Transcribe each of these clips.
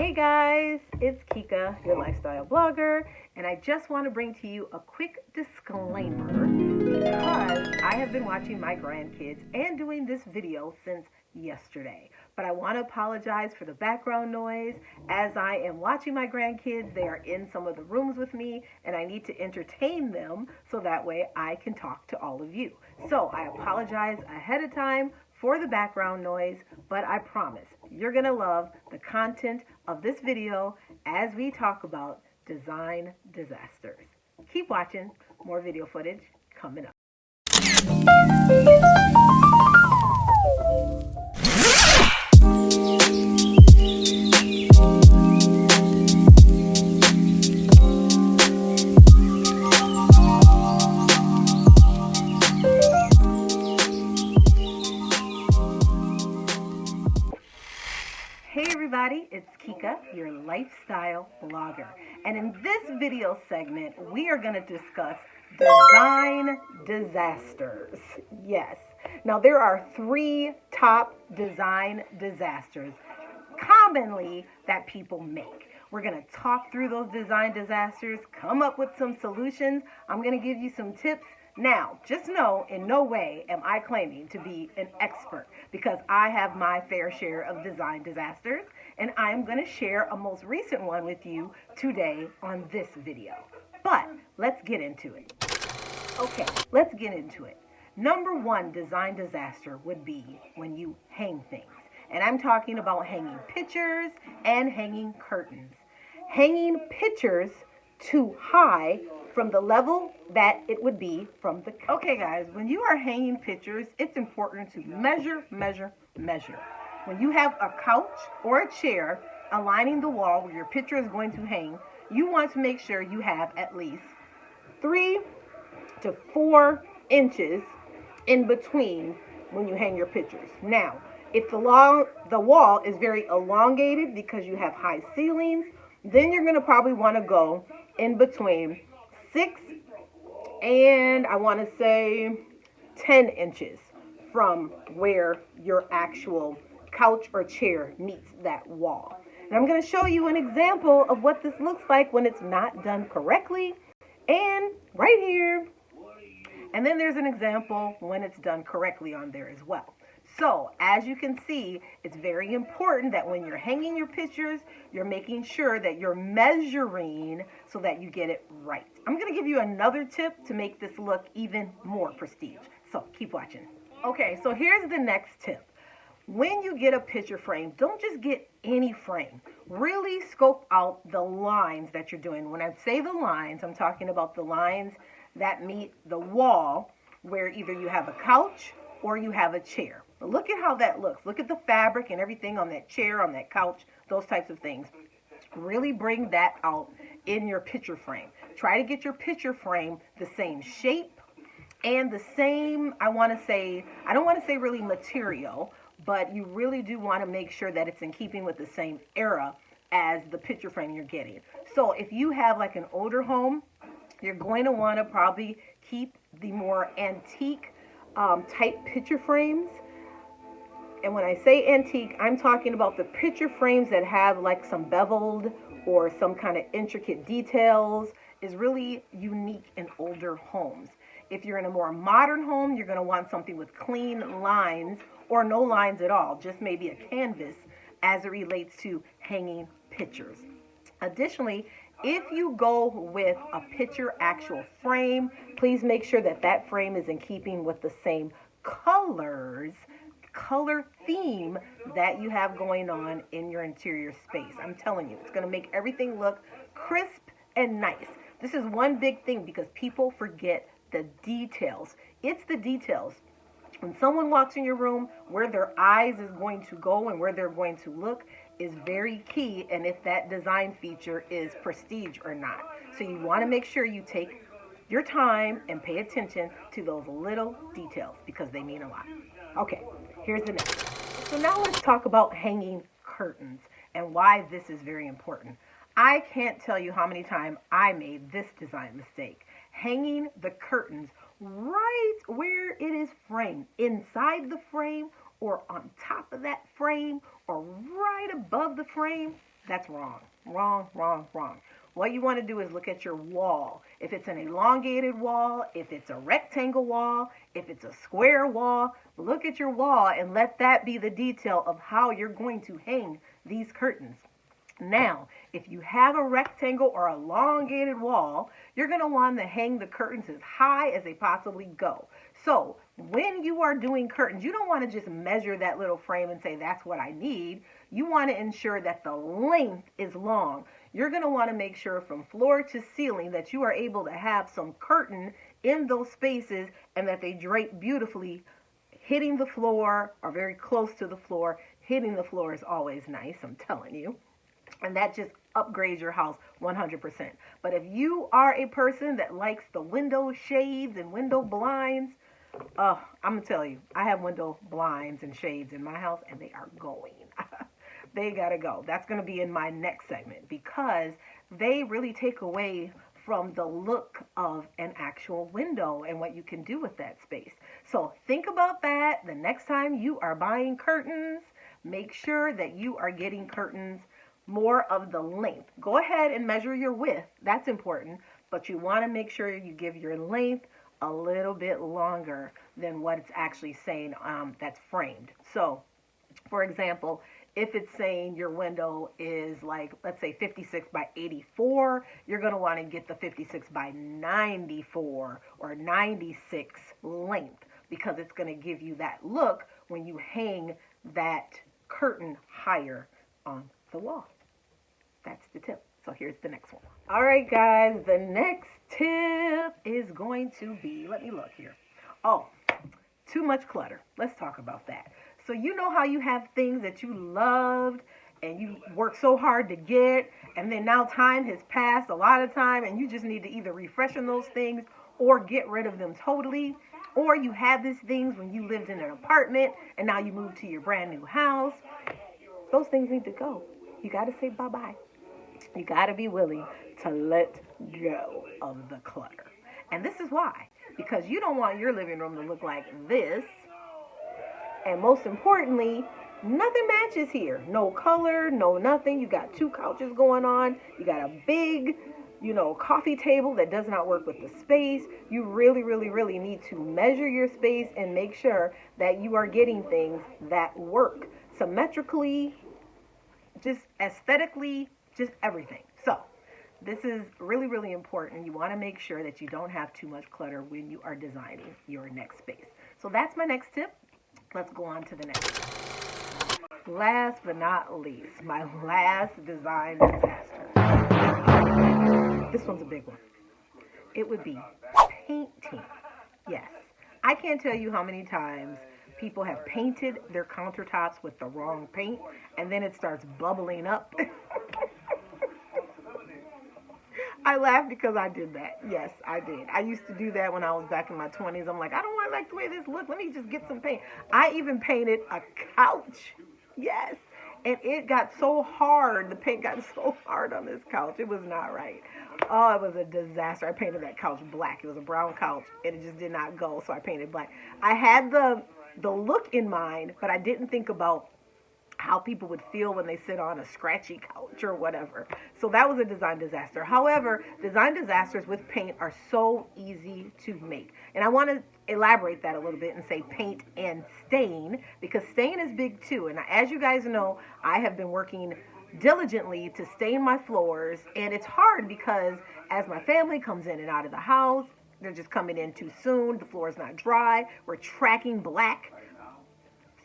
Hey guys, it's Kika, your lifestyle blogger, and I just want to bring to you a quick disclaimer because I have been watching my grandkids and doing this video since yesterday. But I want to apologize for the background noise. As I am watching my grandkids, they are in some of the rooms with me, and I need to entertain them so that way I can talk to all of you. So I apologize ahead of time for the background noise, but I promise you're going to love the content of this video as we talk about design disasters. Keep watching, more video footage coming up. Hey everybody, it's Kika, your lifestyle blogger. And in this video segment, we are going to discuss design disasters. Yes. Now there are 3 top design disasters commonly that people make. We're going to talk through those design disasters, come up with some solutions. I'm going to give you some tips. Now, just know in no way am I claiming to be an expert because I have my fair share of design disasters, and I'm going to share a most recent one with you today on this video. But let's get into it. Okay, let's get into it. Number 1 design disaster would be when you hang things. And I'm talking about hanging pictures and hanging curtains. Hanging pictures too high from the level that it would be from the... Okay guys, when you are hanging pictures, it's important to measure. When you have a couch or a chair aligning the wall where your picture is going to hang, you want to make sure you have at least 3 to 4 inches in between when you hang your pictures. Now, if the wall is very elongated because you have high ceilings, then you're going to probably want to go in between 6 and I want to say 10 inches from where your actual couch or chair meets that wall. And I'm going to show you an example of what this looks like when it's not done correctly, and right here. And then there's an example when it's done correctly on there as well. So as you can see, it's very important that when you're hanging your pictures, you're making sure that you're measuring so that you get it right. I'm going to give you another tip to make this look even more prestige. So keep watching. Okay, so here's the next tip. When you get a picture frame, don't just get any frame. Really scope out the lines that you're doing. When I say the lines, I'm talking about the lines that meet the wall where either you have a couch or you have a chair. But look at how that looks. Look at the fabric and everything on that chair, on that couch, those types of things. Really bring that out in your picture frame. Try to get your picture frame the same shape and the same, I don't want to say really material, but you really do want to make sure that it's in keeping with the same era as the picture frame you're getting. So if you have like an older home, you're going to want to probably keep the more antique type picture frames. And when I say antique, I'm talking about the picture frames that have like some beveled or some kind of intricate details, is really unique in older homes. If you're in a more modern home, you're going to want something with clean lines or no lines at all, just maybe a canvas as it relates to hanging pictures. Additionally, if you go with a picture actual frame, please make sure that that frame is in keeping with the same color theme that you have going on in your interior space. I'm telling you, it's going to make everything look crisp and nice. This is one big thing because people forget the details. It's the details. When someone walks in your room, where their eyes is going to go and where they're going to look is very key, and if that design feature is prestige or not. So you want to make sure you take your time and pay attention to those little details because they mean a lot. Okay, here's the next. So now let's talk about hanging curtains and why this is very important. I can't tell you how many times I made this design mistake. Hanging the curtains right where it is framed, inside the frame or on top of that frame or right above the frame, that's wrong. Wrong, wrong, wrong. What you want to do is look at your wall. If it's an elongated wall, if it's a rectangle wall, if it's a square wall, look at your wall and let that be the detail of how you're going to hang these curtains. Now, if you have a rectangle or elongated wall, you're going to want to hang the curtains as high as they possibly go. So when you are doing curtains, you don't want to just measure that little frame and say, that's what I need. You want to ensure that the length is long. You're going to want to make sure from floor to ceiling that you are able to have some curtain in those spaces and that they drape beautifully, hitting the floor or very close to the floor. Hitting the floor is always nice, I'm telling you. And that just upgrades your house 100%. But if you are a person that likes the window shades and window blinds, I'm going to tell you, I have window blinds and shades in my house, and they are going. They got to go. That's going to be in my next segment because they really take away from the look of an actual window and what you can do with that space. So think about that the next time you are buying curtains. Make sure that you are getting curtains more of the length. Go ahead and measure your width. That's important, but you want to make sure you give your length a little bit longer than what it's actually saying that's framed. So, for example, if it's saying your window is like, let's say 56 by 84, you're going to want to get the 56 by 94 or 96 length because it's going to give you that look when you hang that curtain higher on the wall. That's the tip. So here's the next one. All right, guys, the next tip is going to be, let me look here. Oh, too much clutter. Let's talk about that. So you know how you have things that you loved and you worked so hard to get, and then now time has passed, a lot of time, and you just need to either refreshen those things or get rid of them totally. Or you had these things when you lived in an apartment and now you moved to your brand new house. Those things need to go. You got to say bye-bye. You got to be willing to let go of the clutter. And this is why. Because you don't want your living room to look like this. And most importantly, nothing matches here. No color, no nothing. You got two couches going on. You got a big, coffee table that does not work with the space. You really, really, really need to measure your space and make sure that you are getting things that work symmetrically, just aesthetically, just everything. So this is really, really important. You want to make sure that you don't have too much clutter when you are designing your next space. So that's my next tip. Let's go on to the next one. Last but not least, my last design disaster. This one's a big one. It would be painting. Yes. I can't tell you how many times people have painted their countertops with the wrong paint, and then it starts bubbling up. I laugh because I did that. Yes, I did. I used to do that when I was back in my 20s. I'm like, I don't want to like the way this looks. Let me just get some paint. I even painted a couch. Yes. And it got so hard. The paint got so hard on this couch. It was not right. Oh, it was a disaster. I painted that couch black. It was a brown couch, and it just did not go, so I painted black. I had the look in mind, but I didn't think about how people would feel when they sit on a scratchy couch or whatever. So that was a design disaster. However, design disasters with paint are so easy to make. And I want to elaborate that a little bit and say paint and stain, because stain is big too. And as you guys know, I have been working diligently to stain my floors, and it's hard because as my family comes in and out of the house, they're just coming in too soon, the floor is not dry, we're tracking black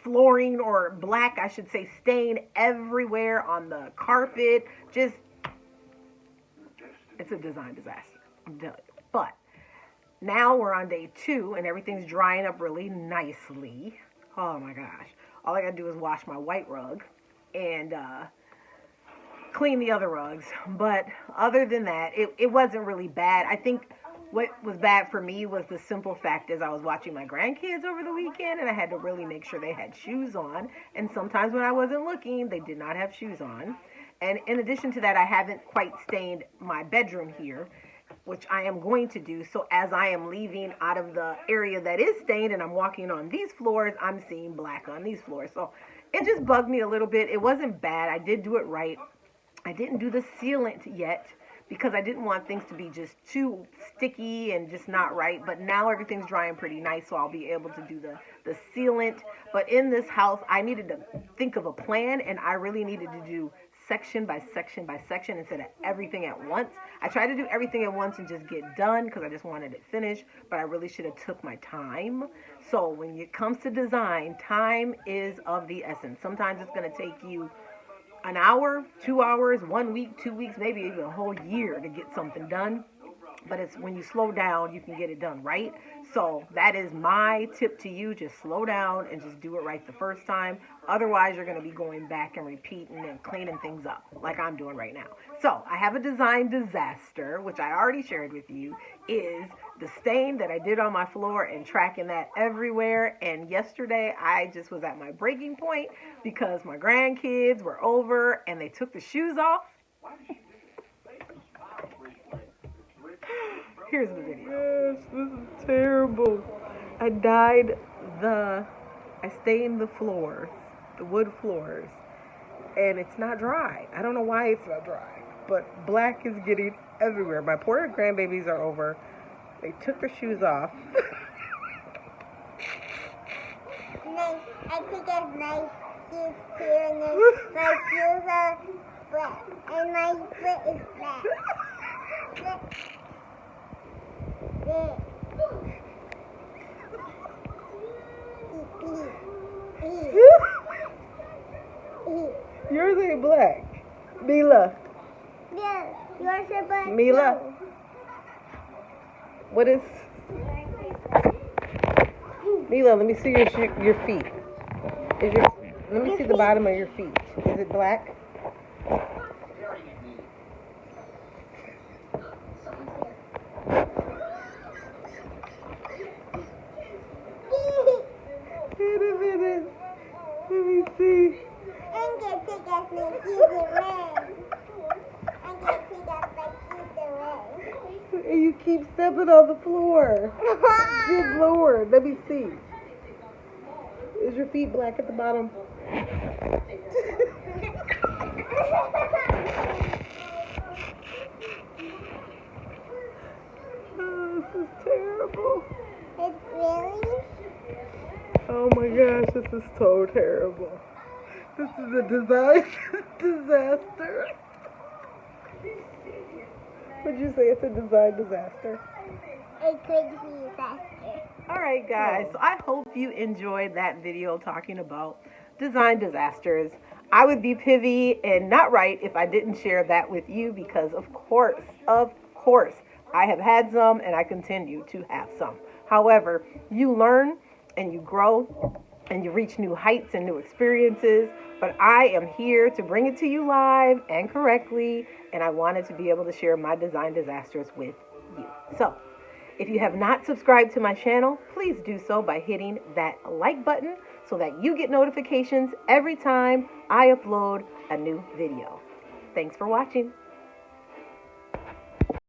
flooring, or black, I should say, stain everywhere on the carpet. Just, it's a design disaster, I'm telling you. But now we're on day 2 and everything's drying up really nicely. Oh my gosh. All I gotta do is wash my white rug and clean the other rugs. But other than that, it wasn't really bad. I think what was bad for me was the simple fact is I was watching my grandkids over the weekend and I had to really make sure they had shoes on. And sometimes when I wasn't looking, they did not have shoes on. And in addition to that, I haven't quite stained my bedroom here, which I am going to do. So as I am leaving out of the area that is stained and I'm walking on these floors, I'm seeing black on these floors. So it just bugged me a little bit. It wasn't bad. I did do it right. I didn't do the sealant yet because I didn't want things to be just too sticky and just not right. But now everything's drying pretty nice, so I'll be able to do the sealant. But in this house, I needed to think of a plan, and I really needed to do section by section by section instead of everything at once. I tried to do everything at once and just get done because I just wanted it finished, but I really should have took my time. So when it comes to design, time is of the essence. Sometimes it's going to take you an hour, 2 hours, 1 week, 2 weeks, maybe even a whole year to get something done. But it's when you slow down, you can get it done right. So that is my tip to you. Just slow down and just do it right the first time. Otherwise, you're going to be going back and repeating and cleaning things up like I'm doing right now. So I have a design disaster, which I already shared with you, is the stain that I did on my floor and tracking that everywhere. And yesterday, I just was at my breaking point because my grandkids were over and they took the shoes off. Here's the video. Yes, this is terrible. I stained the floors, the wood floors, and it's not dry. I don't know why it's not dry, but black is getting everywhere. My poor grandbabies are over. They took their shoes off. I think it's my shoes here, and my shoes are black, and my foot is black. Yours ain't black. Mila. Yeah, yours are black. Mila. Too. What is... Mila, let me see your feet. Let me see the bottom of your feet. Is it black? Wait a minute. Let me see. I'm going to take off my shoes away. I'm going to take off my shoes away. And you keep stepping on the floor. Good Lord. Let me see. Is your feet black at the bottom? Oh, this is terrible. It's really? Oh my gosh, this is so terrible. This is a design disaster. Would you say it's a design disaster? It could be a disaster. Alright guys, so I hope you enjoyed that video talking about design disasters. I would be pivy and not right if I didn't share that with you because of course, I have had some and I continue to have some. However, you learn and you grow and you reach new heights and new experiences, but I am here to bring it to you live and correctly, and I wanted to be able to share my design disasters with you. So, if you have not subscribed to my channel, please do so by hitting that like button so that you get notifications every time I upload a new video. Thanks for watching.